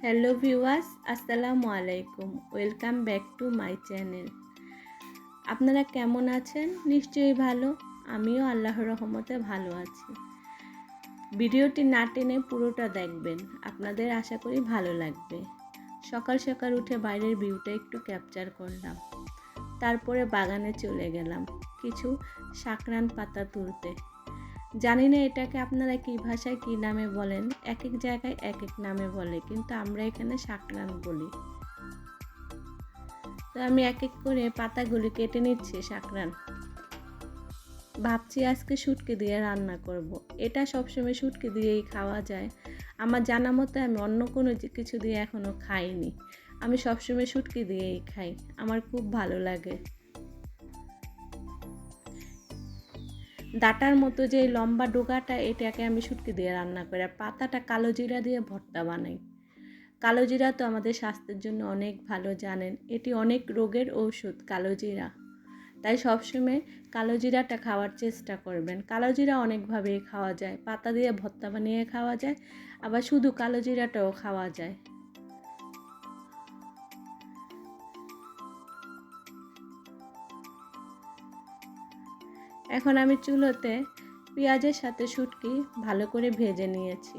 Hello viewers, আসসালামু আলাইকুম। Welcome back to my channel. আপনারা কেমন আছেন? নিশ্চয়ই ভালো। আমিও আল্লাহর রহমতে ভালো আছি। ভিডিওটি না টেনে পুরোটা দেখবেন, আপনাদের আশা করি ভালো লাগবে। সকাল সকাল উঠে বাইরের ভিউটা একটু ক্যাপচার করলাম, তারপরে বাগানে চলে গেলাম কিছু শাকরান পাতা তুলতে। জানি না এটাকে আপনারা কী ভাষায় কী নামে বলেন, এক এক জায়গায় এক এক নামে বলে, কিন্তু আমরা এখানে শাকরান বলি। তো আমি এক এক করে পাতাগুলি কেটে নিচ্ছি শাকরান। ভাবছি আজকে শুটকি দিয়ে রান্না করব। এটা সবসময় শুটকি দিয়েই খাওয়া যায়। আমার জানা মতে আমি অন্য কোনো কিছু দিয়ে এখনও খাইনি। আমি সবসময় শুটকি দিয়েই খাই, আমার খুব ভালো লাগে। ডাঁটার মতো যে লম্বা ডোগাটা, এটাকে আমি শুটকি দিয়ে রান্না করি। আর পাতাটা কালো জিরা দিয়ে ভর্তা বানাই। কালো জিরা তো আমাদের স্বাস্থ্যের জন্য অনেক ভালো, জানেন। এটি অনেক রোগের ঔষধ কালো জিরা। তাই সবসময় কালো জিরাটা খাওয়ার চেষ্টা করবেন। কালো জিরা অনেকভাবেই খাওয়া যায়, পাতা দিয়ে ভর্তা বানিয়ে খাওয়া যায়, আবার শুধু কালো জিরাটাও খাওয়া যায়। এখন আমি চুলোতে পেঁয়াজের সাথে শুটকি ভালো করে ভেজে নিয়েছি।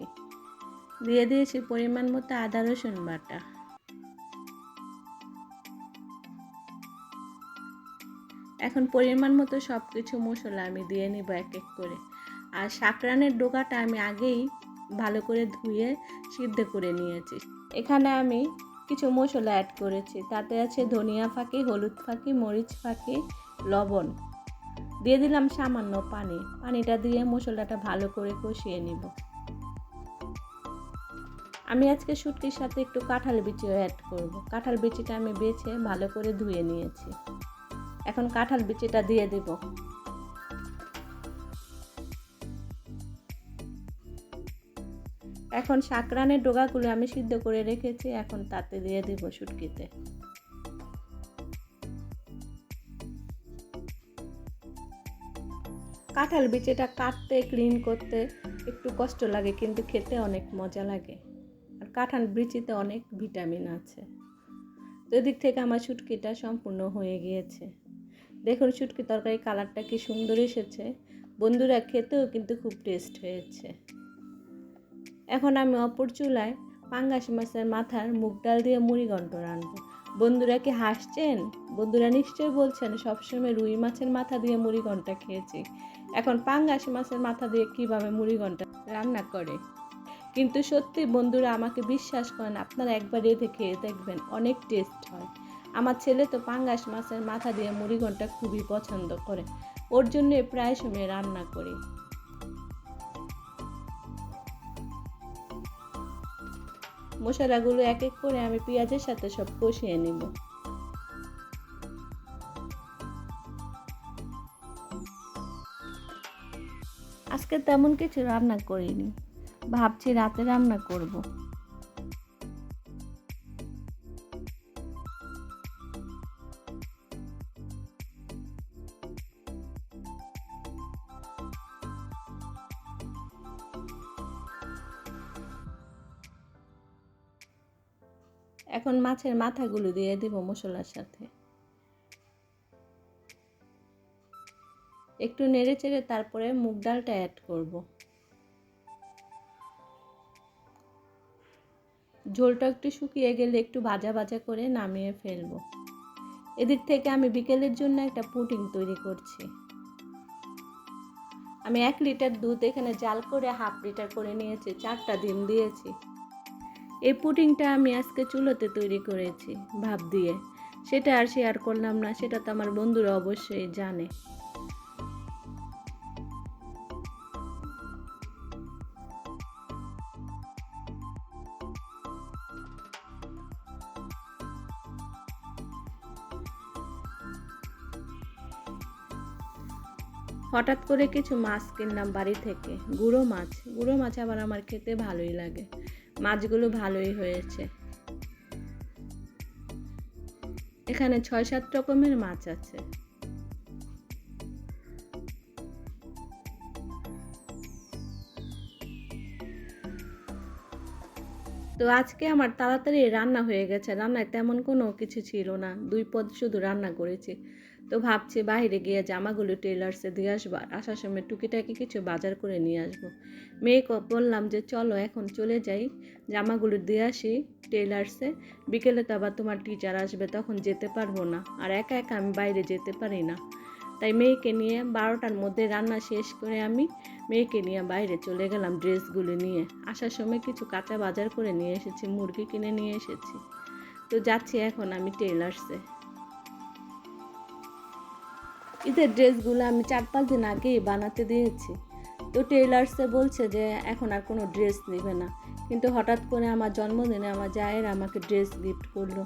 দিয়ে দিয়েছি পরিমাণ মতো আদা রসুন বাটা। এখন পরিমাণ মতো সব কিছু মশলা আমি দিয়ে নিব এক এক করে। আর শাকরানের ডোকাটা আমি আগেই ভালো করে ধুয়ে সিদ্ধ করে নিয়েছি। এখানে আমি কিছু মশলা অ্যাড করেছি, তাতে আছে ধনিয়া ফাঁকি, হলুদ ফাঁকি, মরিচ ফাঁকি, লবণ। দিয়ে দিলাম সামান্য পানি। পানিটা দিয়ে মশলাটা ভালো করে কষিয়ে নিব। আমি আজকে শুটকির সাথে একটু কাঁঠাল বিচিও অ্যাড করব। কাঁঠাল বিচিটা আমি বেছে ভালো করে ধুয়ে নিয়েছি। এখন কাঁঠাল বিচিটা দিয়ে দিব। এখন শাকরানের ডোগাগুলো আমি সিদ্ধ করে রেখেছি, এখন তাতে দিয়ে দিব শুটকিতে। কাঁঠাল বিচিটা কাটতে ক্লিন করতে একটু কষ্ট লাগে, কিন্তু খেতে অনেক মজা লাগে। আর কাঁঠাল বিচিতে অনেক ভিটামিন আছে। তো এদিক থেকে আমার শুটকিটা সম্পূর্ণ হয়ে গিয়েছে। দেখুন শুটকি তরকারি কালারটা কি সুন্দর এসেছে। বন্ধুরা, খেতেও কিন্তু খুব টেস্ট হয়েছে। এখন আমি অপর চুলায় পাঙ্গাস মাছের মাথার মুগ ডাল দিয়ে মুড়ি ঘন্ট রান্নবো। বন্ধুরা কি হাসছেন? বন্ধুরা নিশ্চয়ই বলছেন সবসময় রুই মাছের মাথা দিয়ে মুড়ি ঘন্ট খেয়েছি, এখন পাঙ্গাস মাছের মাথা দিয়ে কিভাবে মুড়ি ঘন্ট রান্না করে। কিন্তু সত্যি বন্ধুরা, আমাকে বিশ্বাস করেন, আপনারা একবার রেঁধে খেয়ে দেখবেন, অনেক টেস্ট হয়। আমার ছেলে তো পাঙ্গাস মাছের মাথা দিয়ে মুড়ি ঘন্ট খুবই পছন্দ করে, ওর জন্য প্রায় সময় রান্না করি। মশলাগুলো এক এক করে আমি পেঁয়াজের সাথে সব কষিয়ে নিব। আজকে তেমন কিছু রান্না করিনি, ভাবছি রাতে রান্না করব। এখন মাছের মাথাগুলো দিয়ে দিব মশলার সাথে। একটু নেড়ে চেড়ে তারপরে মুগ ডালটা অ্যাড করব। ঝোলটা একটু শুকিয়ে গেলে একটু ভাজা ভাজা করে নামিয়ে ফেলবো। এদিক থেকে আমি বিকেলের জন্য একটা পুডিং তৈরি করছি। আমি 1 লিটার দুধ এখানে জাল করে হাফ লিটার করে নিয়েছি, 4টা ডিম দিয়েছি। এই পুডিংটা আমি আজকে চুলোতে তৈরি করেছি ভাপ দিয়ে। সেটা আর শেয়ার করলাম না, সেটা তো আমার বন্ধুরা অবশ্যই জানে। হঠাৎ করে কিছু মাছ কিনলাম বাড়ি থেকে, গুঁড়ো মাছ। গুঁড়ো মাছ আবার আমার খেতে ভালোই লাগে। মাছগুলো ভালোই হয়েছে। এখানে 6-7 রকমের মাছ আছে। তো আজকে আমার তাড়াতাড়ি রান্না হয়ে গেছে, রান্নায় তেমন কোনো কিছু ছিল না, 2 পদ শুধু রান্না করেছি। তো ভাবছি বাইরে গিয়ে জামাগুলো টেলার্সে দিয়ে আসবো, আর আসার সময় টুকিটাকি কিছু বাজার করে নিয়ে আসবো। মেয়েকে বললাম যে চলো এখন চলে যাই, জামাগুলো দিয়ে আসি টেলার্সে, বিকেলে তো আবার তোমার টিচার আসবে, তখন যেতে পারবো না, আর একা একা আমি বাইরে যেতে পারি না। তাই মেয়েকে নিয়ে 12টার মধ্যে রান্না শেষ করে আমি মেয়েকে নিয়ে বাইরে চলে গেলাম ড্রেসগুলো নিয়ে। আসার সময় কিছু কাঁচা বাজার করে নিয়ে এসেছি, মুরগি কিনে নিয়ে এসেছি। তো যাচ্ছি এখন আমি টেলার্সে। ঈদের ড্রেসগুলো আমি 4-5 দিন আগেই বানাতে দিয়েছি। তো টেলার্সে বলছে যে এখন আর কোনো ড্রেস নেবে না, কিন্তু হঠাৎ করে আমার জন্মদিনে আমার জায়ের আমাকে ড্রেস গিফট করলো।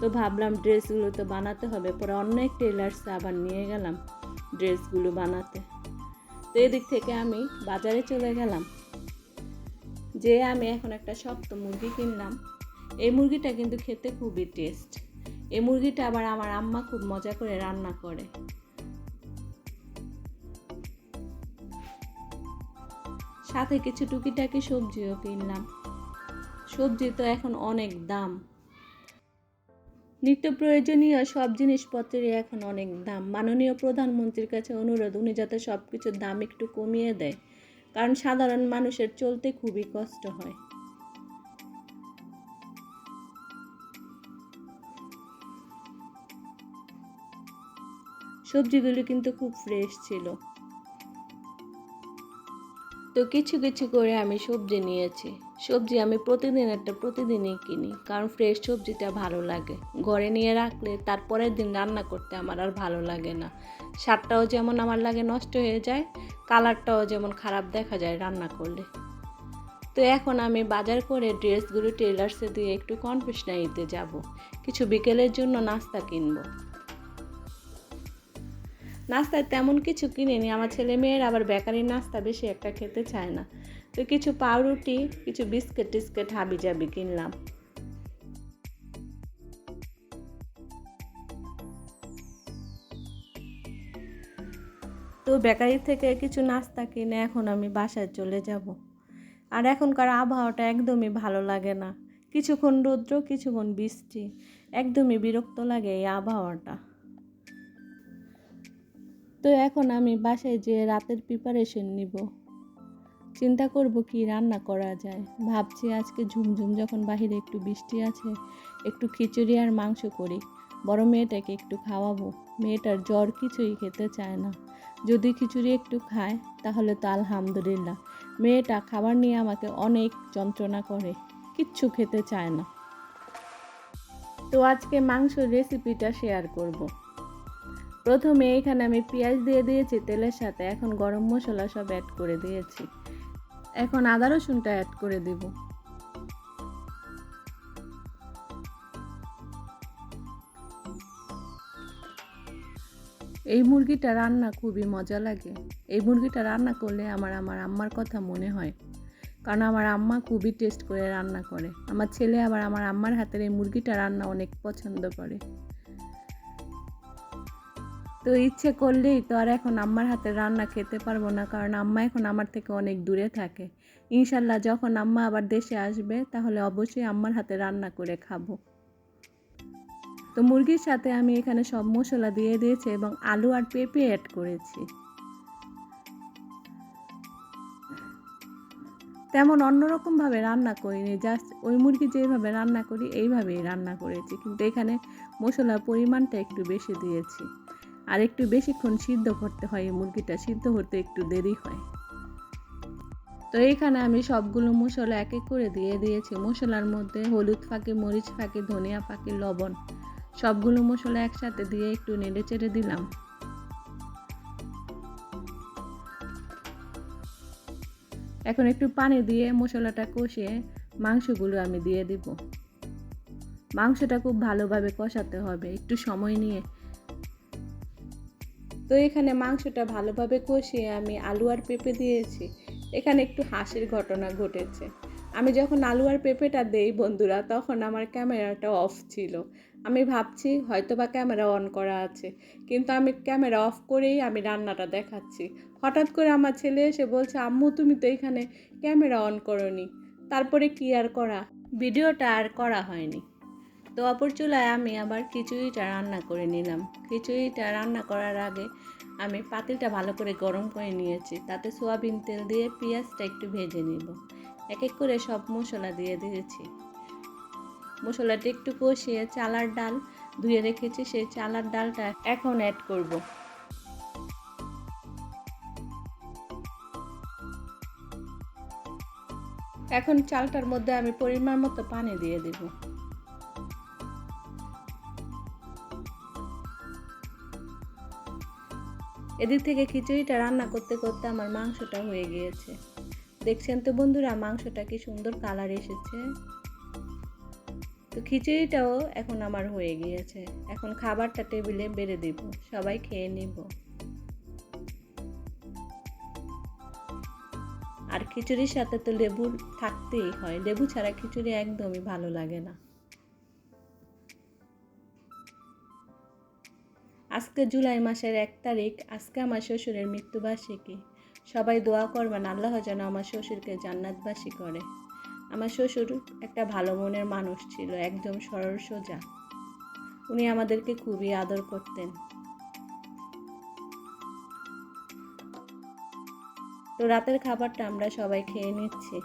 তো ভাবলাম ড্রেসগুলো তো বানাতে হবে, পরে অন্য এক টেলার্সে আবার নিয়ে গেলাম ড্রেসগুলো বানাতে। তো এদিক থেকে আমি বাজারে চলে গেলাম, যে আমি এখন একটা শক্ত মুরগি কিনলাম। এই মুরগিটা কিন্তু খেতে খুবই টেস্ট। এই মুরগিটা আবার আমার আম্মা খুব মজা করে রান্না করে। সাথে কিছু টুকিটাকি সবজিও কিনলাম। সবজি তো এখন অনেক দাম, নিত্য প্রয়োজনীয় সব জিনিসপত্রেরই এখন অনেক দাম। মাননীয় প্রধানমন্ত্রীর কাছে অনুরোধ, উনি যাতে সব কিছুর দাম একটু কমিয়ে দেয়, কারণ সাধারণ মানুষের চলতে খুবই কষ্ট হয়। সবজিগুলো কিন্তু খুব ফ্রেশ ছিল। তো কিছু কিছু করে আমি সবজি নিয়েছি। সবজি আমি প্রতিদিনই কিনি, কারণ ফ্রেশ সবজিটা ভালো লাগে। ঘরে নিয়ে রাখলে তারপরের দিন রান্না করতে আমার আর ভালো লাগে না। স্বাদটাও যেমন আমার লাগে নষ্ট হয়ে যায়, কালারটাও যেমন খারাপ দেখা যায় রান্না করলে। তো এখন আমি বাজার করে ড্রেসগুলো টেলার্সে দিয়ে একটু কনফেকশনারিতে যাব, কিছু বিকেলের জন্য নাস্তা কিনবো। নাস্তায় তেমন কিছু কিনিনি, আমার ছেলে মেয়ের আবার বেকারির নাস্তা বেশি একটা খেতে চায় না। তো কিছু পাউরুটি, কিছু বিস্কিট টিস্কিট হাবিজাবি কিনলাম। তো বেকারি থেকে কিছু নাস্তা কিনে এখন আমি বাসায় চলে যাব। আর এখনকার আবহাওয়াটা একদমই ভালো লাগে না, কিছুক্ষণ রৌদ্র কিছুক্ষণ বৃষ্টি, একদমই বিরক্ত লাগে এই আবহাওয়াটা। তো এখন আমি বাসায় যেয়ে রাতের প্রিপারেশন নিব, চিন্তা করব কি রান্না করা যায়। ভাবছি আজকে ঝুমঝুম যখন বাহিরে একটু বৃষ্টি আছে, একটু খিচুড়ি আর মাংস করি, বড় মেয়েটাকে একটু খাওয়াবো। মেয়েটার জ্বর কিছুই খেতে চায় না, যদি খিচুড়ি একটু খায় তাহলে তো আলহামদুলিল্লাহ। মেয়েটা খাবার নিয়ে আমাকে অনেক যন্ত্রণা করে, কিচ্ছু খেতে চায় না। তো আজকে মাংসের রেসিপিটা শেয়ার করব। প্রথমে এখানে আমি পেঁয়াজ দিয়ে দিয়েছি তেলের সাথে, এখন গরম মশলা সব অ্যাড করে দিয়েছি। এখন আদা রসুনটা অ্যাড করে দেব। এই মুরগিটা রান্না খুবই মজা লাগে। এই মুরগিটা রান্না করলে আমার আম্মার কথা মনে হয়, কারণ আমার আম্মা খুবই টেস্ট করে রান্না করে। আমার ছেলে আবার আমার আম্মার হাতের এই মুরগিটা রান্না অনেক পছন্দ করে। তো ইচ্ছে করলেই তো আর এখন আম্মার হাতের রান্না খেতে পারবো না, কারণ আম্মা এখন আমার থেকে অনেক দূরে থাকে। ইনশাল্লাহ যখন আম্মা আবার দেশে আসবে তাহলে অবশ্যই আম্মার হাতে রান্না করে খাবো। তো মুরগির সাথে আমি এখানে সব মশলা দিয়ে দিয়েছি এবং আলু আর পেঁপে অ্যাড করেছি। তেমন অন্যরকমভাবে রান্না করিনি, জাস্ট ওই মুরগি যেভাবে রান্না করি এইভাবেই রান্না করেছি, কিন্তু এখানে মশলার পরিমাণটা একটু বেশি দিয়েছি। আর একটু বেশিক্ষণ সিদ্ধ করতে হয়, এই মুরগিটা সিদ্ধ হতে একটু দেরি হয়। তো এইখানে আমি সবগুলো মশলা এক এক করে দিয়ে দিয়েছি। মশলার মধ্যে হলুদ ফাঁকি, মরিচ ফাঁকি, ধনিয়া ফাঁকি, লবণ, সবগুলো মশলা একসাথে দিয়ে একটু নেড়ে চেড়ে দিলাম। এখন একটু পানি দিয়ে মশলাটা কষিয়ে মাংসগুলো আমি দিয়ে দিব। মাংসটা খুব ভালোভাবে কষাতে হবে, একটু সময় নিয়ে। তো এখানে মাংসটা ভালোভাবে কষিয়ে আমি আলু আর পেঁপে দিয়েছি। এখানে একটু হাসির ঘটনা ঘটেছে। আমি যখন আলু আর পেঁপেটা দেই বন্ধুরা, তখন আমার ক্যামেরাটা অফ ছিল। আমি ভাবছি হয়তো বা ক্যামেরা অন করা আছে, কিন্তু আমি ক্যামেরা অফ করেই আমি রান্নাটা দেখাচ্ছি। হঠাৎ করে আমার ছেলে এসে বলছে, আম্মু তুমি তো এখানে ক্যামেরা অন করোনি। তারপরে কি আর করা, ভিডিওটা আর করা হয়নি। তো অপর চুলায় আমি আবার খিচুড়িটা রান্না করে নিলাম। খিচুড়িটা রান্না করার আগে আমি পাতিলটা ভালো করে গরম করে নিয়েছি, তাতে সয়াবিন তেল দিয়ে পেঁয়াজটা একটু ভেজে নিব। এক এক করে সব মশলা দিয়ে দিয়েছি। মশলাটা একটু কষিয়ে চালার ডাল ধুয়ে রেখেছি, সেই চালার ডালটা এখন অ্যাড করব। এখন চালটার মধ্যে আমি পরিমাণ মতো পানি দিয়ে দেব। এদিক থেকে খিচুড়িটা রান্না করতে করতে আমার মাংসটা হয়ে গিয়েছে। দেখছেন তো বন্ধুরা, মাংসটা কি সুন্দর কালার এসেছে। তো খিচুড়িটাও এখন আমার হয়ে গিয়েছে। এখন খাবারটা টেবিলে বেড়ে দিব, সবাই খেয়ে নিব। আর খিচুড়ির সাথে তো লেবু থাকতেই হয়, লেবু ছাড়া খিচুড়ি একদমই ভালো লাগে না। আজকে জুলাই মাসের 1 তারিখ, আজকে আমার শ্বশুরের মৃত্যুবার্ষিকী। সবাই দোয়া করবেন আল্লাহ যেন আমার শ্বশুরকে জান্নাতবাসী করে। আমার শ্বশুর একটা ভালো মনের মানুষ ছিল, একদম সরল সোজা। উনি আমাদেরকে খুবই আদর করতেন। তো রাতের খাবারটা আমরা সবাই খেয়ে নিচ্ছি।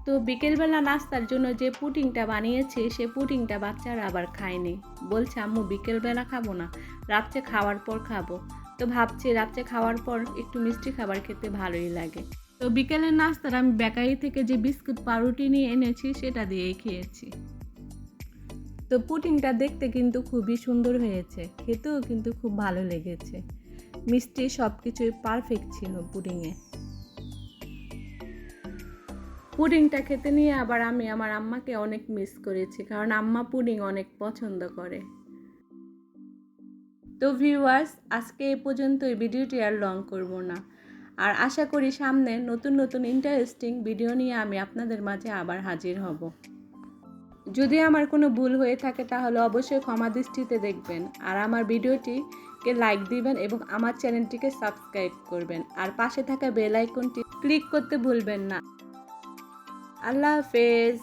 তো বিকেলবেলা নাস্তার জন্য যে পুডিংটা বানিয়েছি, সে পুডিংটা বাচ্চারা আবার খায়নি। বলছে আম্মু বিকেলবেলা খাবো না, রাত্রে খাওয়ার পর খাবো। তো ভাবছি রাত্রে খাওয়ার পর একটু মিষ্টি খাবার খেতে ভালোই লাগে। তো বিকেলের নাস্তার আমি বেকারি থেকে যে বিস্কুট পাউরুটি নিয়ে এনেছি সেটা দিয়েই খেয়েছি। তো পুডিংটা দেখতে কিন্তু খুবই সুন্দর হয়েছে, খেতেও কিন্তু খুব ভালো লেগেছে। মিষ্টি সব কিছুই পারফেক্ট ছিল পুডিংয়ে। পুডিংটা খেতে নিয়ে আবার আমি আমার আম্মাকে অনেক মিস করেছি, কারণ আম্মা পুডিং অনেক পছন্দ করে। তো ভিউয়ার্স, আজকে এই পর্যন্তই, ভিডিওটি আর লং করব না। আর আশা করি সামনে নতুন নতুন ইন্টারেস্টিং ভিডিও নিয়ে আমি আপনাদের মাঝে আবার হাজির হব। যদি আমার কোনো ভুল হয়ে থাকে তাহলে অবশ্যই ক্ষমা দৃষ্টিতে দেখবেন। আর আমার ভিডিওটিকে লাইক দিবেন এবং আমার চ্যানেলটিকে সাবস্ক্রাইব করবেন। আর পাশে থাকা বেল আইকনটি ক্লিক করতে ভুলবেন না। আল্লাহ হাফেজ।